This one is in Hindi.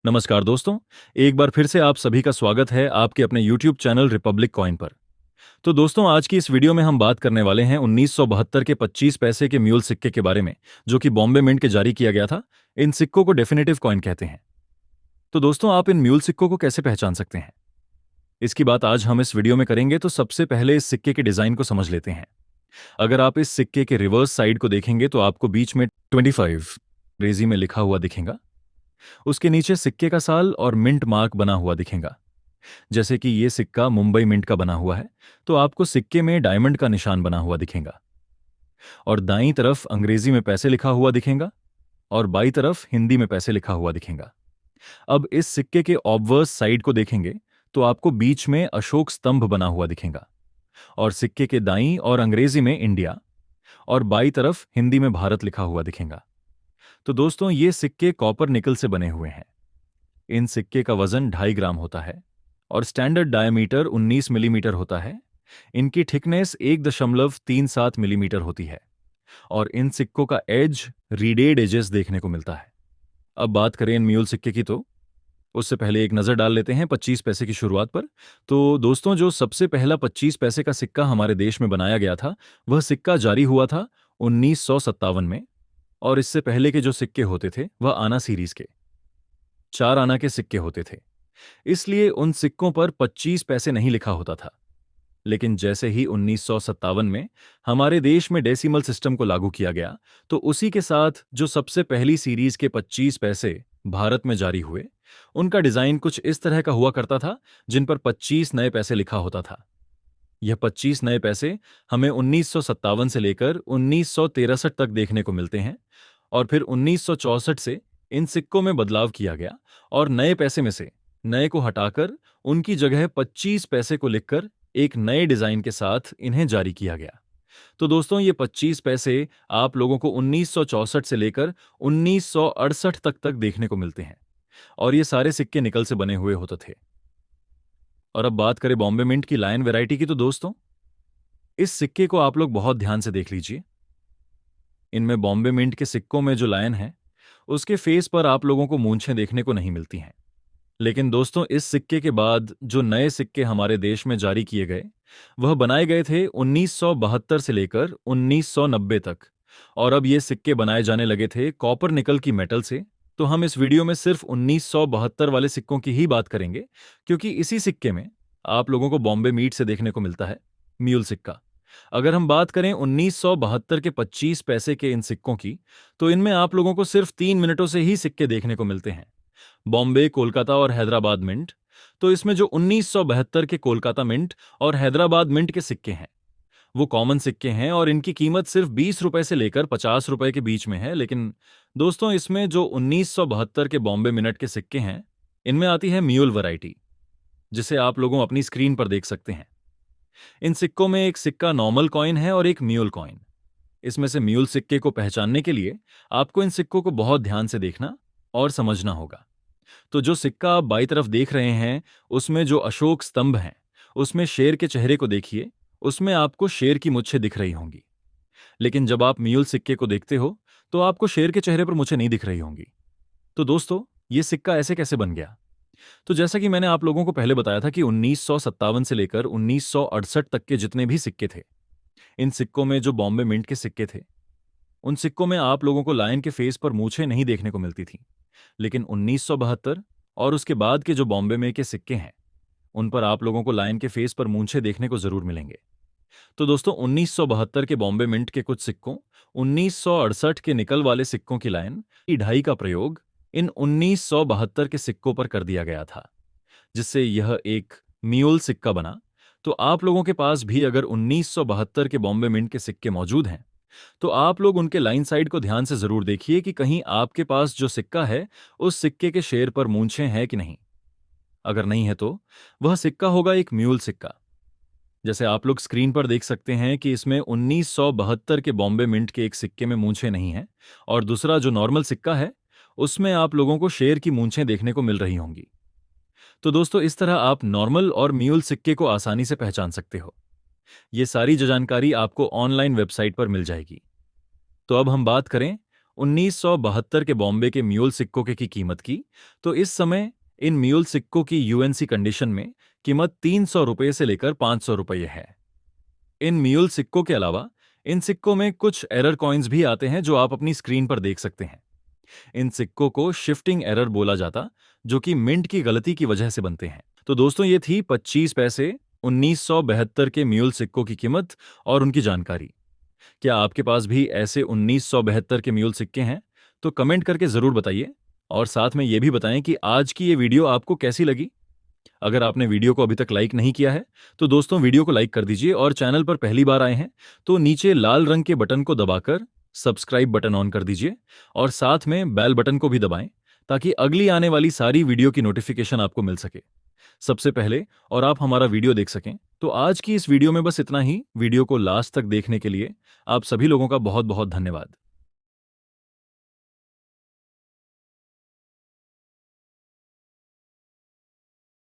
नमस्कार दोस्तों। एक बार फिर से आप सभी का स्वागत है आपके अपने YouTube चैनल रिपब्लिक कॉइन पर। तो दोस्तों, आज की इस वीडियो में हम बात करने वाले हैं 1972 के 25 पैसे के म्यूल सिक्के के बारे में, जो कि बॉम्बे मिंट के जारी किया गया था। इन सिक्कों को डेफिनेटिव कॉइन कहते हैं। तो दोस्तों, आप इन म्यूल सिक्कों को कैसे पहचान सकते हैं, इसकी बात आज हम इस वीडियो में करेंगे। तो सबसे पहले इस सिक्के के डिजाइन को समझ लेते हैं। अगर आप इस सिक्के के रिवर्स साइड को देखेंगे तो आपको बीच में 25 अंग्रेजी में लिखा हुआ दिखेगा। उसके नीचे सिक्के का साल और मिंट मार्क बना हुआ दिखेगा। जैसे कि ये सिक्का मुंबई मिंट का बना हुआ है, तो आपको सिक्के में डायमंड का निशान बना हुआ दिखेगा। और दाईं तरफ अंग्रेजी में पैसे लिखा हुआ दिखेगा और बाईं तरफ हिंदी में पैसे लिखा हुआ दिखेगा। अब इस सिक्के के ऑब्वर्स साइड को देखेंगे तो आपको बीच में अशोक स्तंभ बना हुआ दिखेगा और सिक्के के दाईं और अंग्रेजी में इंडिया और बाईं तरफ हिंदी में भारत लिखा हुआ दिखेगा। तो दोस्तों, ये सिक्के कॉपर निकल से बने हुए हैं। इन सिक्के का वजन 2.5 ग्राम होता है और स्टैंडर्ड डायमीटर 19 मिलीमीटर होता है। इनकी थिकनेस 1.37 मिलीमीटर होती है और इन सिक्कों का एज रीडेड एजेस देखने को मिलता है। अब बात करें इन म्यूल सिक्के की, तो उससे पहले एक नजर डाल लेते हैं 25 पैसे की शुरुआत पर। तो दोस्तों, जो सबसे पहला 25 पैसे का सिक्का हमारे देश में बनाया गया था, वह सिक्का जारी हुआ था 1957 में। और इससे पहले के जो सिक्के होते थे वह आना सीरीज के 4 आना के सिक्के होते थे, इसलिए उन सिक्कों पर 25 पैसे नहीं लिखा होता था। लेकिन जैसे ही 1957 में हमारे देश में डेसिमल सिस्टम को लागू किया गया, तो उसी के साथ जो सबसे पहली सीरीज के 25 पैसे भारत में जारी हुए, उनका डिजाइन कुछ इस तरह का हुआ करता था, जिन पर 25 नए पैसे लिखा होता था। यह 25 नए पैसे हमें 1957 से लेकर 1963 तक देखने को मिलते हैं और फिर 1964 से इन सिक्कों में बदलाव किया गया और नए पैसे में से नए को हटाकर उनकी जगह 25 पैसे को लिखकर एक नए डिजाइन के साथ इन्हें जारी किया गया। तो दोस्तों, ये 25 पैसे आप लोगों को 1964 से लेकर 1968 तक देखने को मिलते हैं और ये सारे सिक्के निकल से बने हुए होते थे। और अब बात करें बॉम्बे मिंट की लायन वैरायटी की, तो दोस्तों, इस सिक्के को आप लोग बहुत ध्यान से देख लीजिए। इनमें बॉम्बे मिंट के सिक्कों में जो लायन है, उसके फेस पर आप लोगों को मूंछें देखने को नहीं मिलती हैं। लेकिन दोस्तों, इस सिक्के के बाद जो नए सिक्के हमारे देश में जारी किए गए, वह बनाए गए थे 1972 से लेकर 1990 तक। और अब ये सिक्के बनाए जाने लगे थे कॉपर निकल की मेटल से। तो हम इस वीडियो में सिर्फ 1972 वाले सिक्कों की ही बात करेंगे, क्योंकि इसी सिक्के में आप लोगों को बॉम्बे मीट से देखने को मिलता है म्यूल सिक्का। अगर हम बात करें 1972 के 25 पैसे के इन सिक्कों की, तो इनमें आप लोगों को सिर्फ 3 मिनटों से ही सिक्के देखने को मिलते हैं। बॉम्बे, कोलकाता और हैदराबाद मिंट। तो इसमें जो 1972 के कोलकाता मिंट और हैदराबाद मिंट के सिक्के हैं, वो कॉमन सिक्के हैं और इनकी कीमत सिर्फ 20 रुपए से लेकर 50 रुपए के बीच में है। लेकिन दोस्तों, इसमें जो 1972 के बॉम्बे मिनट के सिक्के हैं, इनमें आती है म्यूल वैरायटी, जिसे आप लोगों अपनी स्क्रीन पर देख सकते हैं। इन सिक्कों में एक सिक्का नॉर्मल कॉइन है और एक म्यूल कॉइन। इसमें से म्यूल सिक्के को पहचानने के लिए आपको इन सिक्कों को बहुत ध्यान से देखना और समझना होगा। तो जो सिक्का आप बाईं तरफ देख रहे हैं, उसमें जो अशोक स्तंभ हैं, उसमें शेर के चेहरे को देखिए। उसमें आपको शेर की मुच्छें दिख रही होंगी। लेकिन जब आप म्यूल सिक्के को देखते हो, तो आपको शेर के चेहरे पर मुच्छें नहीं दिख रही होंगी। तो दोस्तों, ये सिक्का ऐसे कैसे बन गया? तो जैसा कि मैंने आप लोगों को पहले बताया था कि 1957 से लेकर 1968 तक के जितने भी सिक्के थे, इन सिक्कों में जो बॉम्बे मिंट के सिक्के थे, उन सिक्कों में आप लोगों को लायन के फेस पर मूछें नहीं देखने को मिलती थी। लेकिन 1972 और उसके बाद के जो बॉम्बे में के सिक्के हैं, उन पर आप लोगों को लायन के फेस पर मूंछें देखने को जरूर मिलेंगे। तो दोस्तों, 1972 के बॉम्बे मिंट के कुछ सिक्कों, 1968 के निकल वाले सिक्कों की लायन की ढाई का प्रयोग इन 1972 के सिक्कों पर कर दिया गया था, जिससे यह एक म्यूल सिक्का बना। तो आप लोगों के पास भी अगर 1972 के बॉम्बे मिंट के सिक्के मौजूद हैं, तो आप लोग उनके लाइन साइड को ध्यान से जरूर देखिए कि कहीं आपके पास जो सिक्का है, उस सिक्के के शेर पर मूंछें हैं कि नहीं। अगर नहीं है तो वह सिक्का होगा एक म्यूल सिक्का। जैसे आप लोग स्क्रीन पर देख सकते हैं कि इसमें 1972 के बॉम्बे मिंट के एक सिक्के में मूंछें नहीं हैं और दूसरा जो नॉर्मल सिक्का है, उसमें आप लोगों को शेर की मूंछें देखने को मिल रही होंगी। तो दोस्तों, इस तरह आप नॉर्मल और म्यूल सिक्के को आसानी से पहचान सकते हो। ये सारी जो जानकारी आपको ऑनलाइन वेबसाइट पर मिल जाएगी। तो अब हम बात करें 1972 के बॉम्बे के म्यूल सिक्कों की कीमत की, तो इस समय इन म्यूल सिक्कों की यूएनसी कंडीशन में कीमत 300 रुपये से लेकर 500 रुपये है। इन म्यूल सिक्कों के अलावा इन सिक्कों में कुछ एरर कॉइन्स भी आते हैं जो आप अपनी स्क्रीन पर देख सकते हैं। इन सिक्कों को शिफ्टिंग एरर बोला जाता, जो कि मिंट की गलती की वजह से बनते हैं। तो दोस्तों, ये थी 25 पैसे 1972 के म्यूल सिक्कों की कीमत और उनकी जानकारी। क्या आपके पास भी ऐसे 1972 के म्यूल सिक्के हैं? तो कमेंट करके जरूर बताइए और साथ में यह भी बताएं कि आज की ये वीडियो आपको कैसी लगी। अगर आपने वीडियो को अभी तक लाइक नहीं किया है तो दोस्तों वीडियो को लाइक कर दीजिए, और चैनल पर पहली बार आए हैं तो नीचे लाल रंग के बटन को दबाकर सब्सक्राइब बटन ऑन कर दीजिए और साथ में बेल बटन को भी दबाएं ताकि अगली आने वाली सारी वीडियो की नोटिफिकेशन आपको मिल सके सबसे पहले और आप हमारा वीडियो देख सकें। तो आज की इस वीडियो में बस इतना ही। वीडियो को लास्ट तक देखने के लिए आप सभी लोगों का बहुत बहुत धन्यवाद।